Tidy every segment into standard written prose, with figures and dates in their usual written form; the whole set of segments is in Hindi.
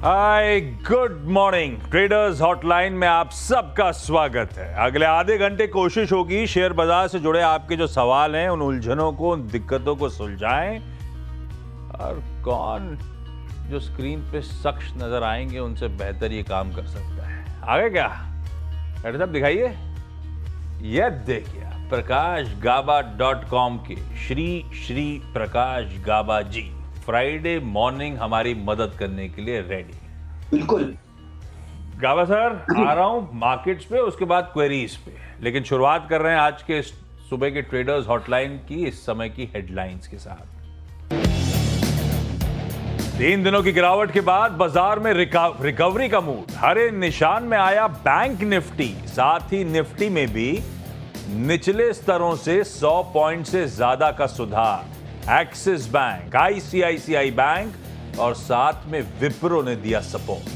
Hi good morning traders hotline में आप सबका स्वागत है। अगले आधे घंटे कोशिश होगी शेयर बाजार से जुड़े आपके जो सवाल हैं उन उलझनों को, उन दिक्कतों को सुलझाएं और कौन जो स्क्रीन पे शख्स नजर आएंगे उनसे बेहतर ये काम कर सकता है। आगे क्या डॉक्टर साहब दिखाइए, ये देखिए प्रकाशगाबा.com के श्री प्रकाश गाबा जी फ्राइडे मॉर्निंग हमारी मदद करने के लिए रेडी। बिल्कुल गाबा सर, आ रहा हूं मार्केट्स पे, उसके बाद क्वेरीज पे, लेकिन शुरुआत कर रहे हैं आज के सुबह के ट्रेडर्स हॉटलाइन की इस समय की हेडलाइंस के साथ। 3 दिनों की गिरावट के बाद बाजार में रिकवरी का मूड। हरे निशान में आया बैंक निफ्टी, साथ ही निफ्टी में भी निचले स्तरों से 100 पॉइंट से ज्यादा का सुधार। एक्सिस बैंक, आईसीआईसीआई बैंक और साथ में विप्रो ने दिया सपोर्ट।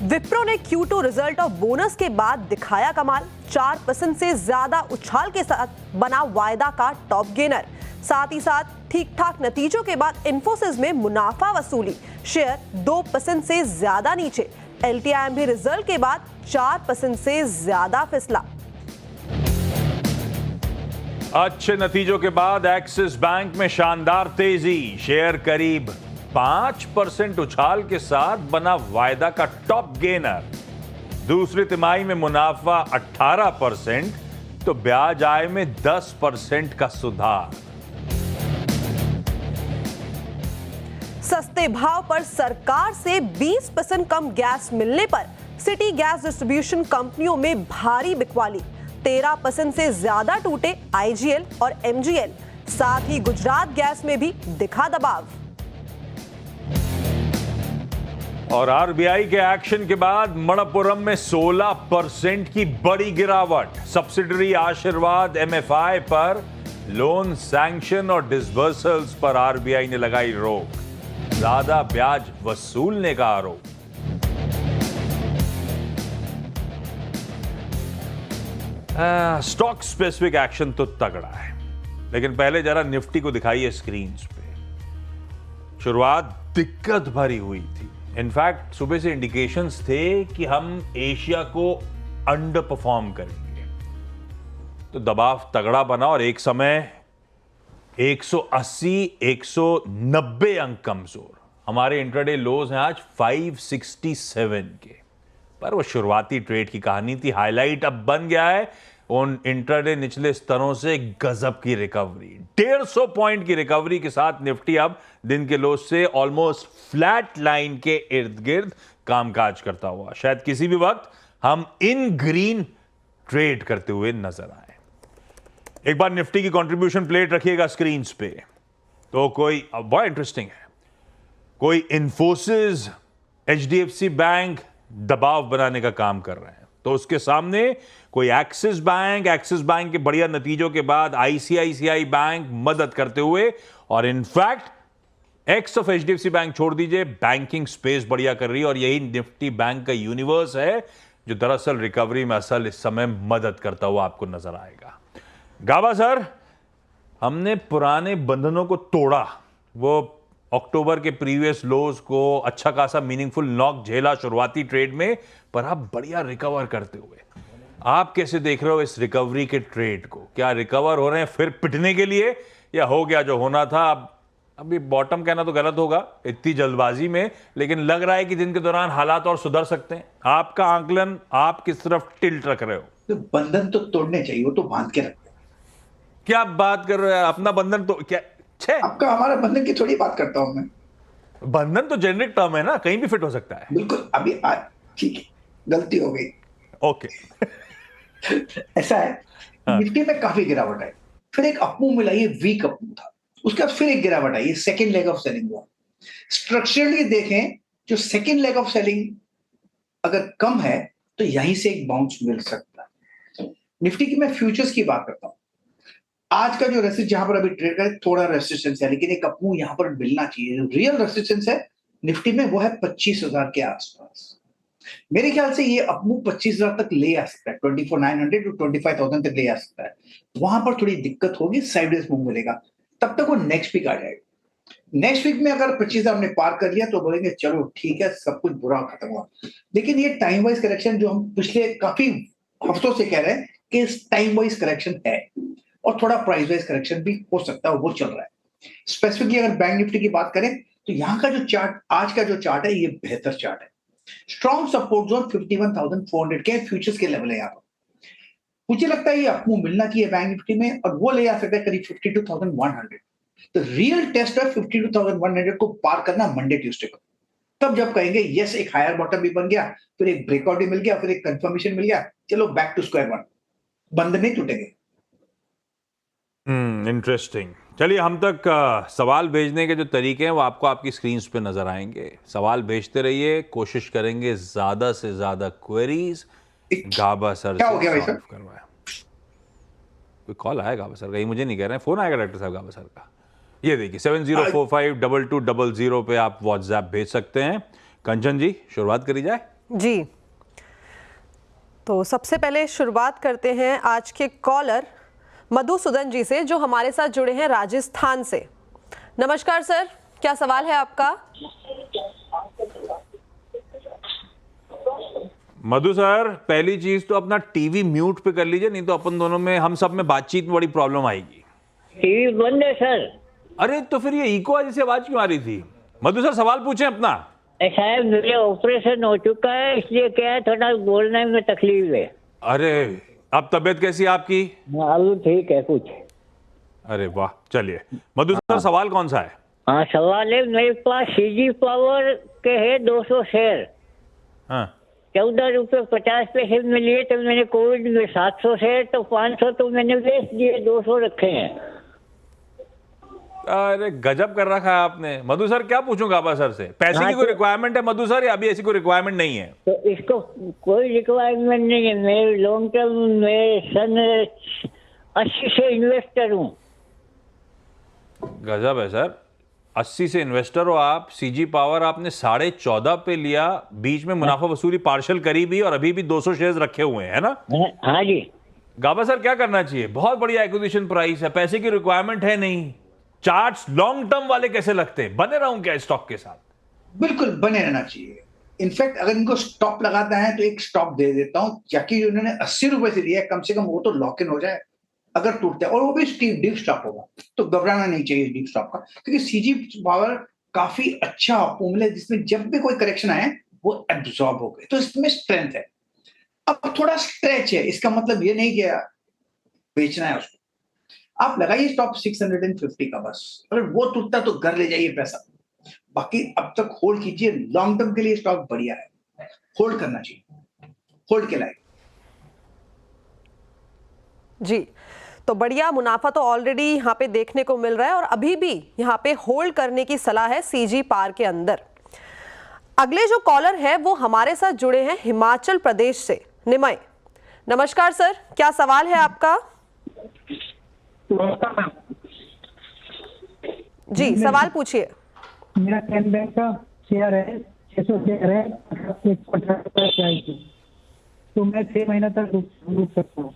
विप्रो ने Q2 रिजल्ट और बोनस के बाद दिखाया कमाल। 4% से ज्यादा उछाल के साथ बना वायदा का टॉप गेनर। साथ ही साथ ठीक ठाक नतीजों के बाद इंफोसिस में मुनाफा वसूली, शेयर 2% से ज्यादा नीचे। LTIM भी रिजल्ट के बाद 4% से ज्यादा फिसला। अच्छे नतीजों के बाद एक्सिस बैंक में शानदार तेजी, शेयर करीब 5% उछाल के साथ बना वायदा का टॉप गेनर। दूसरी तिमाही में मुनाफा 18% तो ब्याज आय में 10% का सुधार। सस्ते भाव पर सरकार से 20% कम गैस मिलने पर सिटी गैस डिस्ट्रीब्यूशन कंपनियों में भारी बिकवाली। 13% से ज्यादा टूटे IGL और MGL। साथ ही गुजरात गैस में भी दिखा दबाव। और RBI के एक्शन के बाद मणप्पुरम में 16% की बड़ी गिरावट। सब्सिडरी आशीर्वाद MFI पर लोन सैंक्शन और डिसबर्सल्स पर RBI ने लगाई रोक। ज्यादा ब्याज वसूलने का आरोप। स्टॉक स्पेसिफिक एक्शन तो तगड़ा है, लेकिन पहले जरा निफ्टी को दिखाइए स्क्रीन पे। शुरुआत दिक्कत भरी हुई थी। इनफैक्ट सुबह से इंडिकेशंस थे कि हम एशिया को अंडर परफॉर्म करेंगे, तो दबाव तगड़ा बना और एक समय 180 190 अंक कमजोर। हमारे इंट्राडे लोज हैं आज 567 के, पर वो शुरुआती ट्रेड की कहानी थी। हाईलाइट अब बन गया है उन इंट्राडे निचले स्तरों से गजब की रिकवरी। 150 पॉइंट की रिकवरी के साथ निफ्टी अब दिन के लोज से ऑलमोस्ट फ्लैट लाइन के इर्द गिर्द कामकाज करता हुआ शायद किसी भी वक्त हम इन ग्रीन ट्रेड करते हुए नजर आए। एक बार निफ्टी की कंट्रीब्यूशन प्लेट रखिएगा स्क्रीन पे, तो कोई बहुत इंटरेस्टिंग है, कोई इंफोसिस, HDFC बैंक दबाव बनाने का काम कर रहे हैं, तो उसके सामने कोई एक्सिस बैंक के बढ़िया नतीजों के बाद ICICI बैंक मदद करते हुए, और in fact x of HDFC bank छोड़ दीजिए, बैंकिंग स्पेस बढ़िया कर रही है। और यही निफ्टी बैंक का यूनिवर्स है जो दरअसल रिकवरी में असल इस समय मदद करता हुआ आपको नजर आएगा। गाबा सर, हमने पुराने बंधनों को तोड़ा, वो अक्टूबर के प्रीवियस लोज को अच्छा खासा मीनिंगफुल नॉक झेला शुरुआती ट्रेड में, पर आप बढ़िया रिकवर करते हुए। आप कैसे देख रहे हो इस रिकवरी के ट्रेड को? क्या रिकवर हो रहे हैं फिर पिटने के लिए, या हो गया जो होना था? अभी बॉटम कहना तो गलत होगा इतनी जल्दबाजी में, लेकिन लग रहा है कि दिन के दौरान हालात और सुधर सकते हैं। आपका आंकलन आप किस तरफ टिल्ट रख रहे हो? तो बंधन तो तोड़ने चाहिए, वो तो बांध के रखते हैं। क्या बात कर रहे हो? अपना बंधन तो क्या आपका हमारा बंधन की थोड़ी बात करता हूं मैं। बंधन तो जेनरिक टर्म है ना, कहीं भी फिट हो सकता है। बिल्कुल, अभी ठीक है, गलती हो गई। ओके। ऐसा है, निफ्टी में काफी गिरावट आई, फिर एक अपमूव मिला, ये वीक अपमूव था, उसके बाद फिर एक गिरावट आई, सेकेंड लेग ऑफ सेलिंग हुआ। स्ट्रक्चरली देखें, जो सेकेंड लेग ऑफ सेलिंग अगर कम है तो यहीं से एक बाउंस मिल सकता है। निफ्टी की मैं फ्यूचर्स की बात करता हूं। आज का जो रेसिस्टेंस जहां पर अभी ट्रेड करे, थोड़ा रेसिस्टेंस है, लेकिन एक अपमूव यहां पर मिलना चाहिए। रियल रेसिस्टेंस है निफ्टी में, वो है 25,000 के आसपास। मेरे ख्याल से ये अपमूव 25,000 तक ले आ सकता है, 24,900 टू 25,000 तक ले आ सकता है। वहां पर थोड़ी दिक्कत होगी, साइडवेज मूव मिलेगा, तब तक वो नेक्स्ट वीक आ जाएगा। नेक्स्ट वीक में अगर 25,000 हमने पार कर लिया तो बोलेंगे चलो ठीक है, सब कुछ बुरा खत्म हुआ। लेकिन ये टाइम वाइज करेक्शन जो हम पिछले काफी हफ्तों से कह रहे हैं कि टाइम वाइज करेक्शन है, और थोड़ा प्राइस वाइज करेक्शन भी हो सकता है, वो चल रहा है। स्पेसिफिकली अगर बैंक निफ्टी की बात करें तो यहाँ का जो चार्ट, आज का जो चार्ट है, ये बेहतर चार्ट है। स्ट्रॉन्ग सपोर्ट जोन 51,400 के फ्यूचर्स के लेवल है यहाँ पर। मुझे लगता है ये अपमूव मिलना चाहिए बैंक निफ्टी में, और वो ले आ सकता है करीब 52,100। तो रियल टेस्ट है 52,100 को पार करना मंडे ट्यूसडे को। तब जब कहेंगे यस, एक हायर बॉटम भी बन गया, फिर एक ब्रेकआउट भी मिल गया, फिर एक कंफर्मेशन मिल गया, चलो बैक टू स्क्वायर वन, बंद नहीं टूटेंगे। इंटरेस्टिंग। चलिए, हम तक सवाल भेजने के जो तरीके हैं वो आपको आपकी स्क्रीन पे नजर आएंगे। सवाल भेजते रहिए, कोशिश करेंगे ज्यादा से ज्यादा क्वेरीज गाबा सर क्या हो गया से भाई सॉल्व करवाएं। कोई कॉल आया गाबा सर का? ये मुझे नहीं कह रहे हैं, फोन आएगा डॉक्टर साहब गाबा सर का। ये देखिए 70452200 पे आप व्हाट्सएप भेज सकते हैं। कंचन जी, शुरुआत करी जाए। जी, तो सबसे पहले शुरुआत करते हैं आज के कॉलर मधुसूदन जी से, जो हमारे साथ जुड़े हैं राजस्थान से। नमस्कार सर, क्या सवाल है आपका? मधु सर, पहली चीज तो अपना टीवी म्यूट पे कर लीजिए, नहीं तो अपन दोनों में, हम सब में बातचीत में बड़ी प्रॉब्लम आएगी। टीवी बंद है सर। अरे तो फिर ये इको जैसी आवाज क्यों आ रही थी? मधु सर, सवाल पूछें अपना। साहब, मेरे ऑपरेशन हो चुका है, इसलिए क्या है, थोड़ा बोलने में तकलीफ है। अरे, अब तबीयत कैसी है आपकी? अब ठीक है कुछ। अरे वाह, चलिए मधु सर, सवाल कौन सा है? हाँ, सवाल है, मेरे पास सीजी पावर के है 200 शेयर। हाँ, 14.50 में लिए, तो मैंने कोविड में 700 शेयर, तो 500 तो मैंने बेच दिए, 200 रखे हैं। अरे गजब कर रखा है आपने। मधु सर, क्या पूछूं गाबा सर से? पैसे हाँ, की कोई तो- रिक्वायरमेंट है मधु सर, या अभी ऐसी कोई रिक्वायरमेंट नहीं है? तो इसको कोई रिक्वायरमेंट नहीं है। मैं लॉन्ग टर्म में सन 80 से इन्वेस्टर हूँ। गजब है सर, 80 से इन्वेस्टर हो आप। सीजी पावर आपने 14.5 पे लिया, बीच में मुनाफा वसूली पार्शल करी भी, और अभी भी 200 शेयर्स रखे हुए हैं ना? हाँ जी। गाबा सर, क्या करना चाहिए? बहुत बढ़िया एक्विजिशन प्राइस है, पैसे की रिक्वायरमेंट है नहीं। चार्ट्स लॉन्ग टर्म वाले कैसे लगते हैं? बने रहूं क्या स्टॉक के साथ? बिल्कुल बने रहना चाहिए। इनफैक्ट अगर इनको स्टॉप लगाता है तो एक स्टॉप दे देता हूं, ताकि उन्होंने 80 रुपए से लिया है, कम से कम वो तो लॉक इन हो जाए अगर टूटता है, और वो भी डीप स्टॉप होगा, तो घबराना नहीं चाहिए डीप स्टॉप का, क्योंकि सीजी पावर काफी अच्छा फॉर्मूला है, जिसमें जब भी कोई करेक्शन आए वो एब्जॉर्ब हो गए, तो इसमें स्ट्रेंथ है। अब थोड़ा स्ट्रेच है, इसका मतलब ये नहीं कि बेचना है उसको। आप लगाइए स्टॉप 650 का बस, अगर वो टूटता तो घर ले जाइए पैसा। बाकी अब तक होल्ड कीजिए, लॉन्ग टर्म के लिए स्टॉक बढ़िया है, होल्ड करना चाहिए, होल्ड के लायक। जी, तो बढ़िया मुनाफा तो ऑलरेडी यहाँ पे देखने को मिल रहा है, और अभी भी यहाँ पे होल्ड करने की सलाह है सीजी पार के अंदर। अगले जो कॉलर है वो हमारे साथ जुड़े हैं हिमाचल प्रदेश से, निमय। नमस्कार सर, क्या सवाल है आपका? जी, सवाल पूछिए। मेरा कैन बैंक का शेयर है, 600 शेयर है, 118 रुपए की, तो मैं 6 महीना तक रुक सकता हूँ।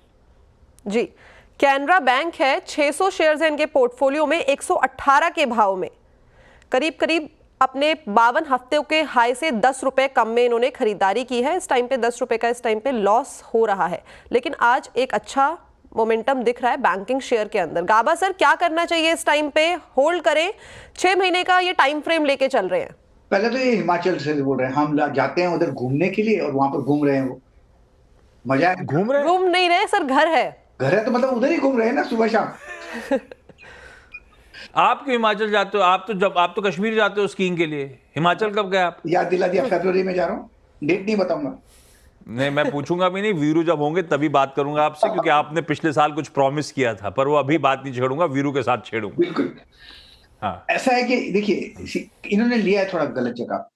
जी, कैनरा बैंक है, 600 शेयर्स हैं इनके पोर्टफोलियो में, 118 के भाव में, करीब करीब अपने 52 हफ्तों के हाई से 10 रुपए कम में इन्होंने खरीदारी की है। इस टाइम पे 10 रुपए का इस टाइम पे लॉस हो रहा है, लेकिन आज एक अच्छा मोमेंटम दिख रहा है बैंकिंग शेयर के अंदर। गाबा सर, क्या करना चाहिए इस टाइम पे? होल्ड करें? 6 महीने का ये टाइम फ्रेम लेके चल रहे हैं। पहले तो ये हिमाचल से बोल रहे हैं, हम जाते हैं उधर घूमने के लिए और वहां पर घूम रहे हैं, वो मजा है। घूम रहे हैं? घूम नहीं रहे सर, घर है। घर है तो मतलब उधर ही घूम रहे हैं ना, सुबह शाम। आप क्यों हिमाचल जाते हो? आप तो कश्मीर जाते हो स्कीइंग के लिए, हिमाचल कब गए आप? याद दिला दिया, फरवरी में जा रहा हूँ, डेट नहीं बताऊंगा। नहीं, मैं पूछूंगा भी नहीं, वीरू जब होंगे तभी बात करूंगा आपसे, क्योंकि आपने पिछले साल कुछ प्रॉमिस किया था, पर वो अभी बात नहीं छेड़ूंगा, वीरू के साथ छेड़ूंगा। बिल्कुल। हाँ, ऐसा है कि देखिए, इन्होंने लिया है थोड़ा गलत जगह,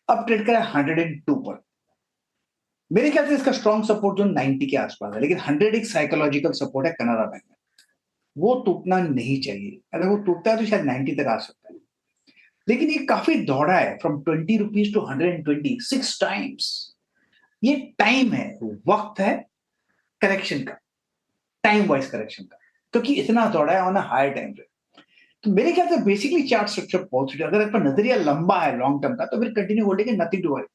अब ट्रेड करा 102 पर। मेरे ख्याल से इसका स्ट्रॉन्ग सपोर्ट जो 90 के आसपास है, लेकिन 100 एक साइकोलॉजिकल सपोर्ट है कनाडा बैंक में, वो टूटना नहीं चाहिए। अगर वो टूटता है तो शायद 90 तक आ सकता है, लेकिन ये काफी दौड़ा है फ्रॉम 20 रुपीज टू 120, 6 टाइम्स। ये टाइम है, वक्त है करेक्शन का, टाइम वाइज करेक्शन का, क्योंकि इतना दौड़ा है on a higher time frame. तो मेरे ख्याल से बेसिकली चार्ट स्ट्रक्चर पॉजिटिव, अगर आपका नजरिया लंबा है लॉन्ग टर्म का तो फिर कंटिन्यू होल्डिंग है, नथिंग टू वरी,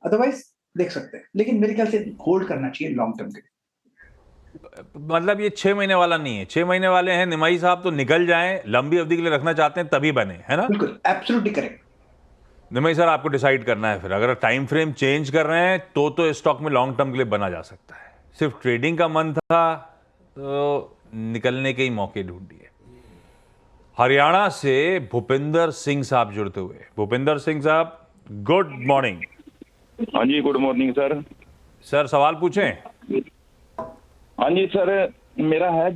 अदरवाइज देख सकते हैं, लेकिन मेरे ख्याल से होल्ड करना चाहिए लॉन्ग टर्म के लिए। मतलब ये 6 महीने वाला नहीं है, 6 महीने वाले हैं निमाई साहब तो निकल जाएं, लंबी अवधि के लिए रखना चाहते हैं तभी बने, है ना? बिल्कुल एब्सोल्युटली करेक्ट। निमाई सर आपको डिसाइड करना है फिर, अगर टाइम फ्रेम चेंज कर रहे हैं तो स्टॉक में लॉन्ग टर्म के लिए बना जा सकता है। सिर्फ ट्रेडिंग का मन था तो निकलने के ही मौके ढूंढिए। हरियाणा से भूपिंदर सिंह साहब जुड़ते हुए। भूपिंदर सिंह साहब गुड मॉर्निंग। हाँ जी, गुड मॉर्निंग सर। सर सवाल पूछें। हाँ जी सर, मेरा है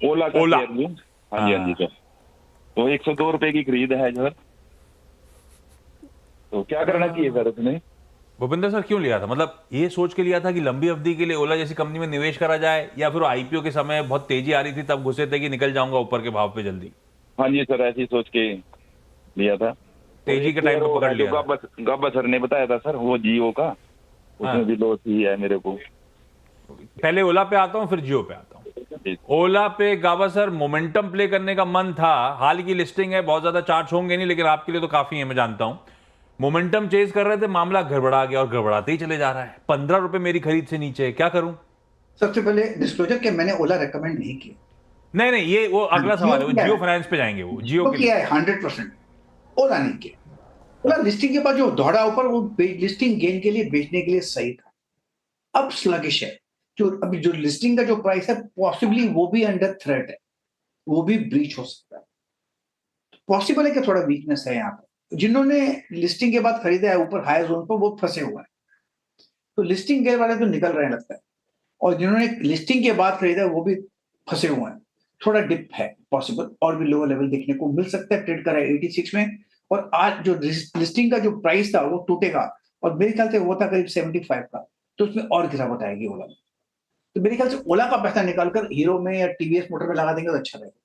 ओला का ओला। शेयर जी। हाँ जी, हाँ जी सर। तो 102 रुपए की खरीद है सर, तो क्या करना चाहिए सर उसमें? भूपिंदर सर क्यों लिया था? मतलब ये सोच के लिया था कि लंबी अवधि के लिए ओला जैसी कंपनी में निवेश करा जाए, या फिर आईपीओ के समय बहुत तेजी आ रही थी तब घुसे थे कि निकल जाऊंगा ऊपर के भाव पे जल्दी? हाँ जी सर, ऐसी सोच के लिया था। तेजी के टाइम पे पकड़ लिया। गब्बर सर ने बताया था सर, वो जियो का, उसमें भी लॉस ही है मेरे को। पहले ओला पे आता हूं फिर जियो पे आता हूं। ओला पे गाबा सर मोमेंटम प्ले करने का मन था, हाल की लिस्टिंग है, बहुत ज्यादा चार्ज होंगे नहीं लेकिन आपके लिए तो काफी है, मैं जानता हूं। मोमेंटम चेज कर रहे थे, मामला गड़बड़ा गया और गड़बड़ाते ही चले जा रहा है। 15 रुपए मेरी खरीद से नीचे है, क्या करूं? सबसे पहले डिस्क्लोजर के मैंने ओला रेकमेंड नहीं किया। नहीं ये वो अगला सवाल है, वो जियो फाइनेंस पे जाएंगे, वो जियो के किया है 100%, ओला नहीं किया। ओला लिस्टिंग के बाद जो दौड़ा ऊपर, वो लिस्टिंग गेन के लिए बेचने के लिए सही था। अब स्लगिश है, जो अभी जो लिस्टिंग का जो प्राइस है पॉसिबली वो भी अंडर थ्रेट है, वो भी ब्रीच हो सकता है। पॉसिबल है कि थोड़ा वीकनेस है यहाँ पर। जिन्होंने लिस्टिंग के बाद खरीदा है ऊपर हाई जोन पर, वो फंसे हुए हैं, तो लिस्टिंग के वाले तो निकल रहे हैं लगता है, और जिन्होंने लिस्टिंग के बाद खरीदा है वो भी फंसे हुए हैं। थोड़ा डिप है पॉसिबल, और भी लोअर लेवल देखने को मिल सकता है। ट्रेड करा है 86 में, और आज जो लिस्टिंग का जो प्राइस था वो टूटेगा, और मेरे ख्याल से वो था करीब 75 का, तो उसमें और गिरावट आएगी ओला में। तो मेरे ख्याल से ओला का पैसा निकालकर हीरो में या टीवीएस मोटर में लगा देंगे तो अच्छा रहेगा।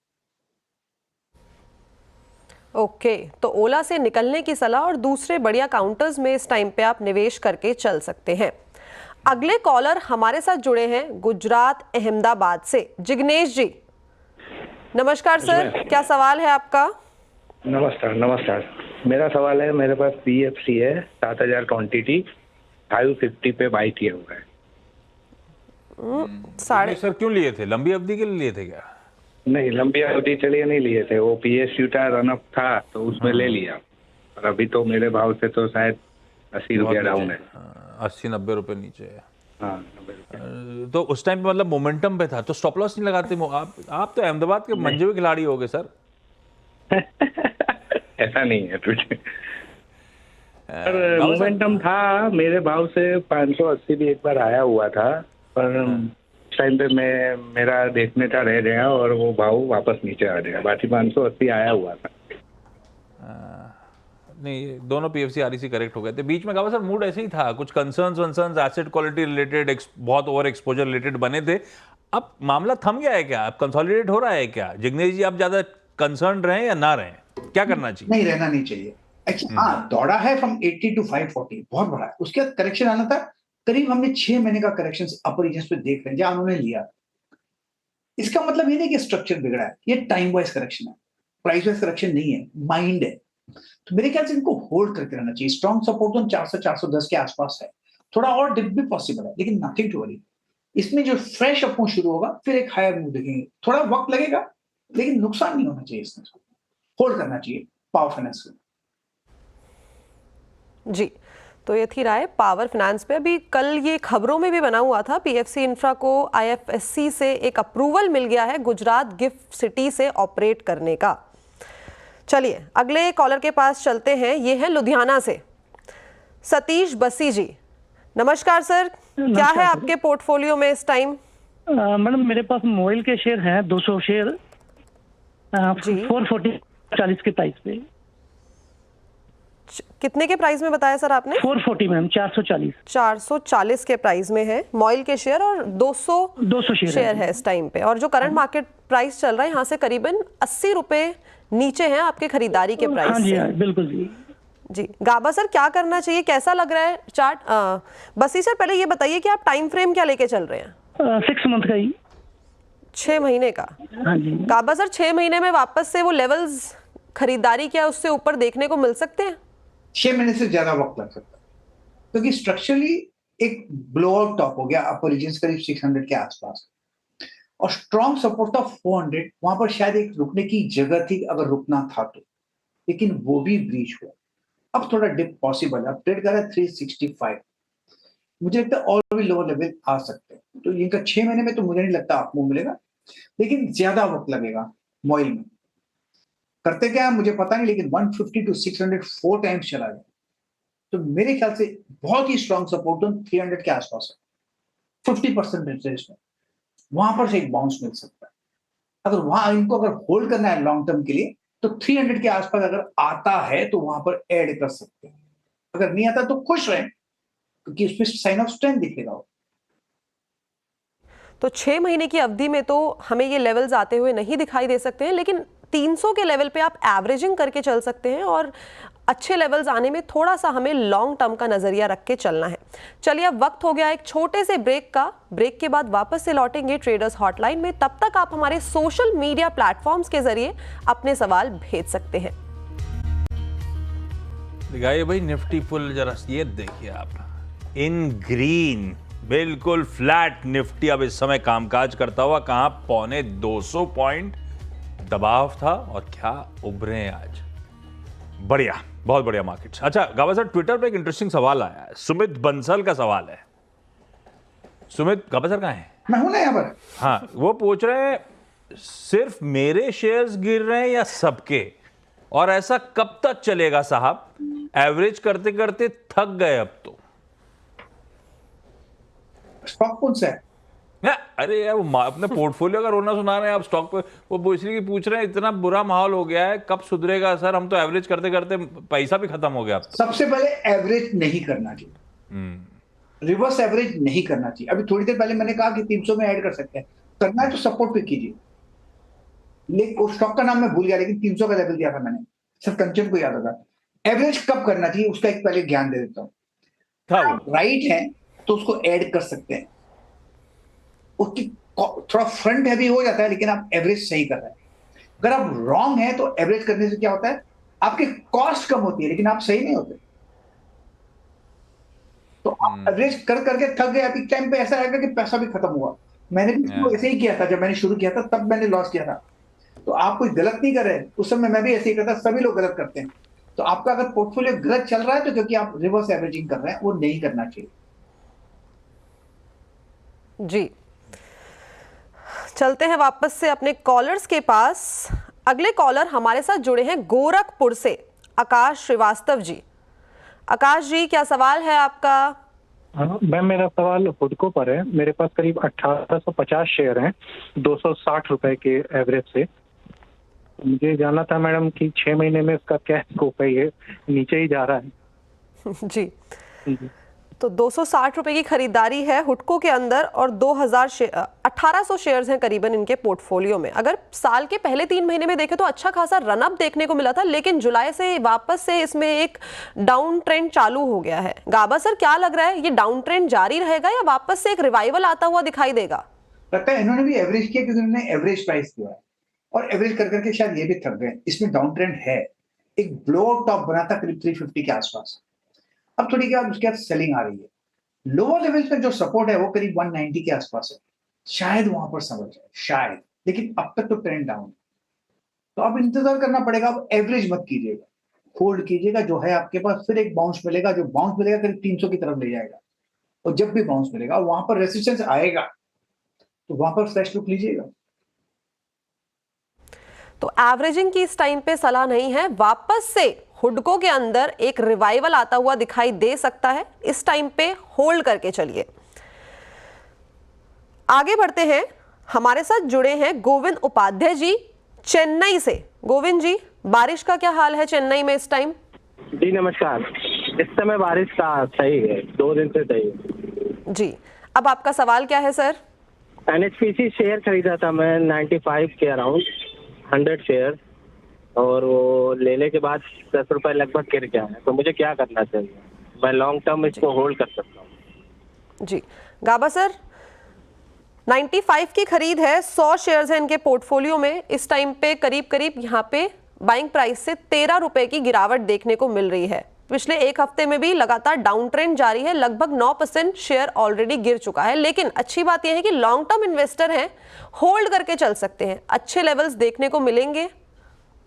ओके, तो ओला से निकलने की सलाह और दूसरे बढ़िया काउंटर्स में इस टाइम पे आप निवेश करके चल सकते हैं। अगले कॉलर हमारे साथ जुड़े हैं गुजरात अहमदाबाद से, जिग्नेश जी। नमस्कार सर, क्या सवाल है आपका? नमस्कार नमस्कार। मेरा सवाल है, मेरे पास PFC है 7000 क्वांटिटी 550 पे बाई किया हुआ है। साढ़े सर क्यों लिए थे? लंबी अवधि के लिए लिए थे क्या? नहीं, लंबी अवधि चलिए नहीं लिए थे, वो PSU का रनअप था तो उसमें ले लिया, और अभी तो मेरे भाव से तो शायद 80 रुपया डाउन है। 80-90 रुपए नीचे है। हाँ, 90 रुपया। तो उस टाइम पे मतलब मोमेंटम पे था तो स्टॉप लॉस नहीं लगाते? आप तो अहमदाबाद के मंजे हुए खिलाड़ी हो गए सर। ऐसा नहीं है तुझे। पर मोमेंटम था, मेरे भाव से 580 भी एक बार आया हुआ था, पर टाइम पे मेरा देखने का रह गया और वो भाव वापस नीचे आ गया। बाकी 580 आया हुआ था। नहीं, दोनों PFC REC करेक्ट हो गए थे बीच में। गावा सर मूड ऐसे ही था, कुछ कंसर्न्स एसेट क्वालिटी रिलेटेड, बहुत ओवर एक्सपोजर रिलेटेड बने थे। अब मामला थम गया है क्या? अब कंसोलिडेट हो रहा है क्या? जिग्नेश जी, आप ज्यादा कंसर्न रहे या ना रहे, क्या करना चाहिए? नहीं, रहना नहीं चाहिए एक्चुअली। हाँ, दौड़ा है फ्रॉम 80 to 540, बहुत बड़ा है। उसके बाद करेक्शन आना था, करीब हमने 6 महीने का करेक्शन अपर रीजन पे देख रहे हैं जहां उन्होंने लिया। इसका मतलब ये नहीं कि स्ट्रक्चर बिगड़ा है, ये टाइम वाइज करेक्शन है, प्राइस वाइज करेक्शन नहीं है, माइंड है। तो मेरे ख्याल से इनको होल्ड करके रहना चाहिए। स्ट्रॉन्ग सपोर्ट जोन 400-410 के आसपास है, थोड़ा और डिप भी पॉसिबल है, लेकिन नथिंग टू वरी। इसमें जो फ्रेश अपमूव शुरू होगा फिर एक हायर मूव देखेंगे, थोड़ा वक्त लगेगा लेकिन नुकसान नहीं होना चाहिए। इसमें होल्ड करना चाहिए पावर फाइनेंस को। जी, तो ये थी राय पावर फाइनेंस पे। अभी कल ये खबरों में भी बना हुआ था, PFC इंफ्रा को IFSC से एक अप्रूवल मिल गया है गुजरात गिफ्ट सिटी से ऑपरेट करने का। चलिए अगले कॉलर के पास चलते हैं, ये है लुधियाना से सतीश बसी जी। नमस्कार सर, क्या है आपके पोर्टफोलियो में इस टाइम? मैडम मेरे पास मोबाइल के शेयर हैं 200 शेयर 440 के प्राइस पे। कितने के प्राइस में बताया सर आपने? 440 मैम, 440 के प्राइस में है मॉइल के शेयर, और 200 शेयर है इस टाइम पे। और जो करंट मार्केट प्राइस चल रहा है यहाँ से करीबन 80 रुपए नीचे है आपके खरीदारी के प्राइस। हाँ जी, हाँ, बिल्कुल जी। जी गाबा सर, क्या करना चाहिए, कैसा लग रहा है चार्ट? बसी सर पहले ये बताइए कि आप टाइम फ्रेम क्या लेके चल रहे हैं? 6 मंथ का ही। 6 महीने का। हाँ जी। गाबा सर 6 महीने में वापस से वो लेवल्स खरीदारी क्या उससे ऊपर देखने को मिल सकते हैं? 6 महीने से ज्यादा वक्त लग सकता है, क्योंकि स्ट्रक्चरली एक ब्लोआउट टॉप हो गया अपर रीजन करीब 600 के आसपास, और स्ट्रॉन्ग सपोर्ट था 400। वहां पर शायद एक रुकने की जगह थी अगर रुकना था तो, लेकिन वो भी ब्रीच हुआ। अब थोड़ा डिप पॉसिबल है, अब ट्रेड कर रहा है 365। मुझे लगता है और भी लोअर लेवल आ सकते हैं, तो इनका 6 महीने में तो मुझे नहीं लगता आपको मिलेगा, लेकिन ज्यादा वक्त लगेगा मॉइल में। करते क्या है मुझे पता नहीं, लेकिन 150 to 600 4 टाइम्स चला गया, तो मेरे ख्याल से बहुत ही स्ट्रॉन्ग सपोर्ट 300 के आसपास है, 50% रेजिस्टेंस में। वहां पर से एक बाउंस मिल सकता है। अगर वहां इनको अगर होल्ड करना है लॉन्ग टर्म के लिए, तो 300 के आसपास अगर आता है तो वहां पर ऐड कर सकते हैं। अगर नहीं आता तो खुश रहें, क्योंकि उसमें साइन ऑफ स्ट्रेंथ दिखेगा। तो 6 महीने की अवधि में तो हमें ये लेवल्स आते हुए नहीं दिखाई दे सकते हैं, लेकिन 300 के लेवल पे आप एवरेजिंग करके चल सकते हैं और अच्छे लेवल्स आने में थोड़ा सा हमें लॉन्ग टर्म का नजरिया रख के चलना है। चलिए अब वक्त हो गया एक छोटे से ब्रेक का। ब्रेक के बाद वापस से लौटेंगे ट्रेडर्स हॉटलाइन में। तब तक आप हमारे सोशल मीडिया प्लेटफॉर्म्स के जरिए अपने सवाल भेज सकते हैं। दिखाइए भाई निफ्टी फुल, जरा ये देखिए आप, इन ग्रीन, बिल्कुल फ्लैट निफ्टी अब इस समय कामकाज करता हुआ। कहां 250 पॉइंट दबाव था और क्या उभरे हैं आज। बढ़िया, बहुत बढ़िया मार्केट। अच्छा गाबा सर, ट्विटर पे एक इंटरेस्टिंग सवाल आया है, सुमित बंसल का सवाल है। सुमित, गाबा सर कहां है? मैं हूं ना यहाँ पर। हाँ, वो पूछ रहे हैं सिर्फ मेरे शेयर्स गिर रहे हैं या सबके, और ऐसा कब तक चलेगा साहब? एवरेज करते करते थक गए अब तो। स्टॉक कौन सा है? अरे यार, वो अपने पोर्टफोलियो का रोना सुना रहे हैं आप स्टॉक पे। वो इसलिए पूछ रहे हैं इतना बुरा माहौल हो गया है, कब सुधरेगा सर? हम तो एवरेज करते करते पैसा भी खत्म हो गया अब तो। सबसे पहले एवरेज नहीं करना चाहिए, रिवर्स एवरेज नहीं करना चाहिए। अभी थोड़ी देर पहले मैंने कहा कि 300 में ऐड कर सकते हैं, करना है तो सपोर्ट पे कीजिए। लेकिन उस स्टॉक का नाम मैं भूल गया, लेकिन 300 का लेवल दिया था मैंने, सिर्फ कंचन को याद होगा। एवरेज कब करना चाहिए उसका एक पहले ज्ञान दे देता हूं। राइट है तो उसको ऐड कर सकते हैं, उसकी थोड़ा फ्रंट हैवी हो जाता है, लेकिन आप एवरेज सही कर रहे हैं। अगर आप रॉन्ग है तो एवरेज करने से क्या होता है, आपकी कॉस्ट कम होती है लेकिन आप सही नहीं होते। तो आप एवरेज कर करके थक गए। अभी टाइम पे ऐसा आएगा कि पैसा भी खत्म हुआ। मैंने भी ऐसे ही किया था, जब मैंने शुरू किया था तब मैंने लॉस किया था। तो आप कोई गलत नहीं कर रहे, उस समय मैं भी ऐसे ही करता, सभी लोग गलत करते हैं। तो आपका अगर पोर्टफोलियो गलत चल रहा है तो क्योंकि आप रिवर्स एवरेजिंग कर रहे हैं, वो नहीं करना चाहिए। जी, चलते हैं वापस से अपने कॉलर्स के पास। अगले कॉलर हमारे साथ जुड़े हैं गोरखपुर से, आकाश श्रीवास्तव जी। आकाश जी, क्या सवाल है आपका? हाँ मैम, मेरा सवाल हुडको पर है। मेरे पास करीब 1850 शेयर हैं 260 रुपए के एवरेज से। मुझे जानना था मैडम कि 6 महीने में इसका क्या स्कोप है, ये नीचे ही जा रहा है। जी, तो 260 रुपए की खरीदारी है हुडको के अंदर और 1800 शेयर्स हैं करीबन इनके पोर्टफोलियो में। अगर साल के पहले 3 महीने में देखें तो अच्छा खासा रनअप देखने को मिला था, लेकिन जुलाई से वापस से इसमें एक डाउन ट्रेंड चालू हो गया है। गाबा सर, क्या लग रहा है, ये डाउन ट्रेंड जारी रहेगा या वापस से एक रिवाइवल आता हुआ दिखाई देगा? लगता है इन्होंने भी एवरेज किया, क्योंकि उन्होंने एवरेज प्राइस किया है और एवरेज कर करके शायद ये भी थक गए। इसमें डाउन ट्रेंड है, एक ब्लोआउट टॉप बना था करीब 350 के आसपास। अब थोड़ी क्या उसके बाद सेलिंग आ रही है। लोअर लेवल पे जो सपोर्ट है वो करीब 190 के आसपास है, शायद वहां पर समझ जाए, शायद। लेकिन अब तक तो ट्रेंड डाउन, तो अब इंतजार करना पड़ेगा। अब एवरेज मत कीजिएगा, होल्ड कीजिएगा। जो है आपके पास, फिर एक बाउंस मिलेगा, जो बाउंस मिलेगा करीब 300 की तरफ ले जाएगा। और जब भी बाउंस मिलेगा वहां पर रेसिस्टेंस आएगा तो वहां पर फ्रेश लुक लीजिएगा। तो एवरेजिंग की इस टाइम पे सलाह नहीं है, वापस से हुडको के अंदर एक रिवाइवल आता हुआ दिखाई दे सकता है। इस टाइम पे होल्ड करके चलिए। आगे बढ़ते हैं, हमारे साथ जुड़े हैं गोविंद उपाध्याय जी चेन्नई से। गोविंद जी, बारिश का क्या हाल है चेन्नई में इस टाइम? जी नमस्कार। इस समय बारिश का सही है, 2 दिन से सही है जी। अब आपका सवाल क्या है सर? NHPC शेयर खरीदा था मैं 95 के अराउंड 100 शेयर, और वो लेने के बाद 10 रुपए लगभग गिर गया है। तो मुझे क्या करना चाहिए? मैं लॉन्ग टर्म इसको होल्ड कर सकता हूँ? जी गाबा सर, 95 की खरीद है, 100 शेयर्स हैं इनके पोर्टफोलियो में। इस टाइम पे करीब यहाँ पे बाइंग प्राइस से 13 रुपए की गिरावट देखने को मिल रही है। पिछले एक हफ्ते में भी लगातार डाउन ट्रेंड जारी है, लगभग 9% शेयर ऑलरेडी गिर चुका है। लेकिन अच्छी बात यह है कि लॉन्ग टर्म इन्वेस्टर हैं, होल्ड करके चल सकते हैं, अच्छे लेवल्स देखने को मिलेंगे।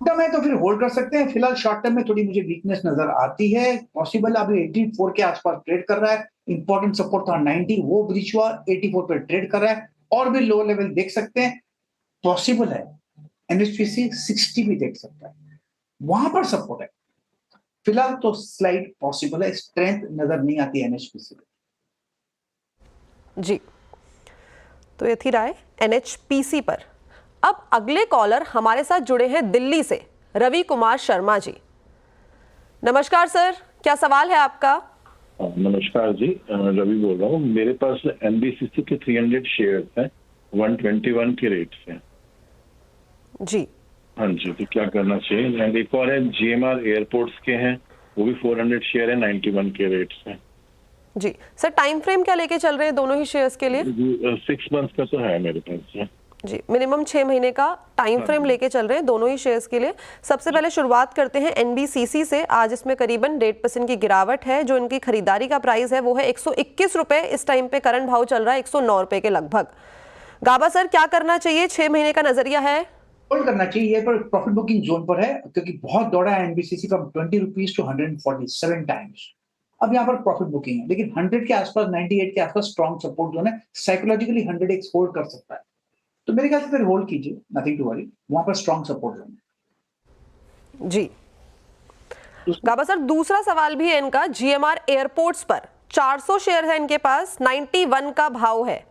टर्म है तो फिर होल्ड कर सकते हैं। फिलहाल शॉर्ट टर्म में थोड़ी मुझे वीकनेस नजर आती है। पॉसिबल अभी 84 के आसपास ट्रेड कर रहा है। इंपॉर्टेंट सपोर्ट था 90, वो ब्रीच हुआ, 84 पर ट्रेड कर रहा है। और भी लो लेवल देख सकते हैं, पॉसिबल है। एनएचपीसी 60 भी देख सकता है, वहां पर सपोर्ट है। फिलहाल तो स्लाइड पॉसिबल है, स्ट्रेंथ नजर नहीं आती एनएचपीसी पे। जी, तो ये थी राय एनएचपीसी पर। अब अगले कॉलर हमारे साथ जुड़े हैं दिल्ली से, रवि कुमार शर्मा जी। नमस्कार सर, क्या सवाल है आपका? नमस्कार जी, रवि बोल रहा हूँ। मेरे पास एनबीसीसी के 300 शेयर्स हैं 121 के रेट से। जी हाँ जी, तो क्या करना चाहिए? एक और है जीएमआर एयरपोर्ट्स के हैं, वो भी 400 शेयर है 91 के रेट से। जी सर, टाइम फ्रेम क्या लेके चल रहे हैं दोनों ही शेयर्स के लिए? 6 मंथ्स का तो है मेरे पास जी, मिनिमम 6 महीने का टाइम फ्रेम लेके चल रहे हैं दोनों ही शेयर्स के लिए। सबसे पहले शुरुआत करते हैं एनबीसीसी से। आज इसमें करीबन 1.5% की गिरावट है। जो इनकी खरीदारी का प्राइस है वो है 121 रुपए। इस टाइम पे करंट भाव चल रहा है 109 रुपए के लगभग। गाबा सर, क्या करना चाहिए? 6 महीने का नजरिया है? होल्ड करना चाहिए। ये पर प्रॉफिट बुकिंग जोन पर है, क्योंकि बहुत दौड़ा है NBCC from 20 rupees to 147 times. अब यहाँ पर प्रॉफिट बुकिंग है, लेकिन 100 के आसपास, 98 के आसपास स्ट्रॉन्ग सपोर्ट जोन है। साइकोलॉजिकली 100x होल्ड कर सकता है, तो मेरे ख्याल से फिर होल्ड कीजिए, नथिंग टू वरी। वहां पर स्ट्रॉन्ग सपोर्ट जोन है। जी गाबा सर, दूसरा सवाल भी है इनका जीएमआर एयरपोर्ट्स पर। 400 शेयर है इनके पास, 91 का भाव है।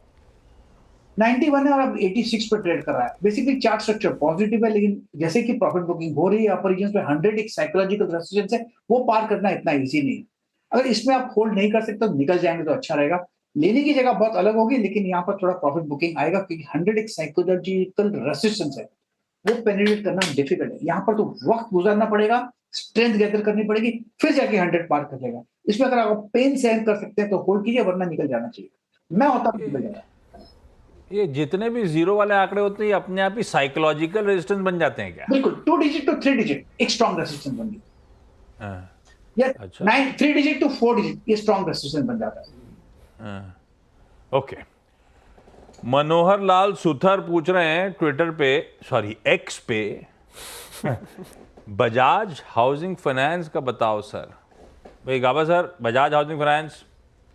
91 है और अब 86 पर ट्रेड कर रहा है। बेसिकली चार्ट स्ट्रक्चर पॉजिटिव है, लेकिन जैसे कि प्रॉफिट बुकिंग हो रही है अपर रीजन पे, 100 एक साइकोलॉजिकल रेजिस्टेंस है, वो पार करना इतना इजी नहीं है। अगर इसमें आप होल्ड नहीं कर सकते तो निकल जाएंगे तो अच्छा रहेगा। लेने की जगह बहुत अलग होगी, लेकिन यहाँ पर थोड़ा प्रॉफिट बुकिंग आएगा, क्योंकि 100 एक साइकोलॉजिकल रेजिस्टेंस है, वो पेनिट्रेट करना डिफिकल्ट है। यहाँ पर तो वक्त गुजारना पड़ेगा, स्ट्रेंथ गैदर करनी पड़ेगी, फिर जाके 100 पार कर लेगा। इसमें अगर आप पेन सहन कर सकते हैं तो होल्ड कीजिए, वरना निकल जाना चाहिए। मैं होता तो निकल जाता। ये जितने भी जीरो वाले आंकड़े होते हैं, ये अपने आप ही साइकोलॉजिकल रेजिस्टेंस बन जाते हैं क्या? बिल्कुल, 2 डिजिट टू 3 डिजिट एक स्ट्रॉन्ग रेजिस्टेंस बन गई। या अच्छा। 3 डिजिट टू 4 डिजिट ये स्ट्रॉन्ग रेजिस्टेंस बन जाता है। ओके। मनोहर लाल सुथर पूछ रहे हैं ट्विटर पे, सॉरी एक्स पे, बजाज हाउसिंग फाइनेंस का बताओ सर। भाई गाबा सर, बजाज हाउसिंग फाइनेंस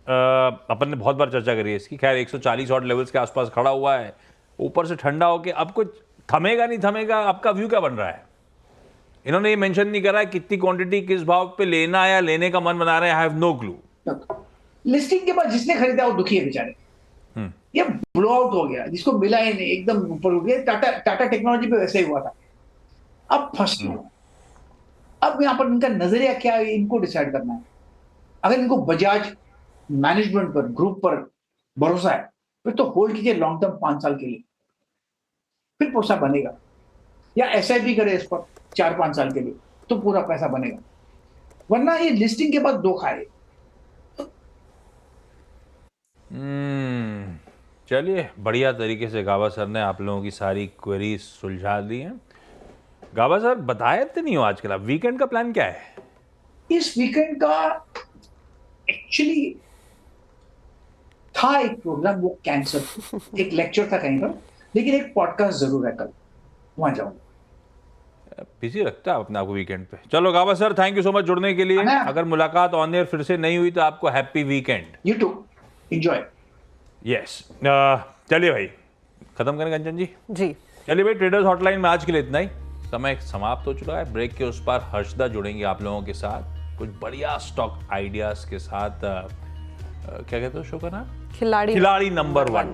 अपन ने बहुत बार चर्चा करी है इसकी। खैर 140 ऑड लेवल्स के आसपास खड़ा हुआ है, ऊपर से ठंडा होके अब कुछ थमेगा नहीं थमेगा, आपका व्यू क्या बन रहा है? इन्होंने ये मेंशन नहीं करा है कितनी क्वांटिटी किस भाव पे लेना है या लेने का मन बना रहे हैं। I have no clue. Listing के बाद जिसने खरीदा वो दुखी है बेचारे। ये ब्लो आउट हो गया, जिसको मिला ही नहीं, एकदम ऊपर उठ गया। टाटा टेक्नोलॉजी पे वैसे ही हुआ था। अब फंस गया। अब यहाँ पर इनका नजरिया क्या है, इनको डिसाइड करना है। अगर इनको बजाज मैनेजमेंट पर, ग्रुप पर भरोसा है, फिर तो होल्ड कीजिए लॉन्ग टर्म 5 साल के लिए, फिर पैसा बनेगा। या एसआईपी करे इस पर 4-5 साल के लिए, तो पूरा पैसा बनेगा। वरना ये लिस्टिंग के बाद धोखा है। चलिए, बढ़िया तरीके से गाबा सर ने आप लोगों की सारी क्वेरीज सुलझा दी हैं। गाबा सर, बताए तो नहीं हो आजकल आप, वीकेंड का प्लान क्या है? इस वीकेंड का एक्चुअली था एक प्रोग्राम, वो कैंसिल। एक लेक्चर था कहीं पर, लेकिन एक पॉडकास्ट जरूर है कल, वहां जाऊंगा। बिजी रखता है अपने आपको वीकेंड पे। चलो Gaba sir, thank you so much जुड़ने के लिए। अगर मुलाकात ऑन एयर फिर से नहीं हुई तो आपको happy weekend. You too enjoy. Yes, चलिए भाई, खत्म करें कंचन जी? जी चलिए भाई, ट्रेडर्स हॉटलाइन में आज के लिए इतना ही। समय समाप्त हो चुका है। ब्रेक के उस पार हर्षदा जुड़ेंगे आप लोगों के साथ कुछ बढ़िया स्टॉक आइडियाज के साथ। क्या कहते हो शो का नाम? खिलाड़ी नंबर 1।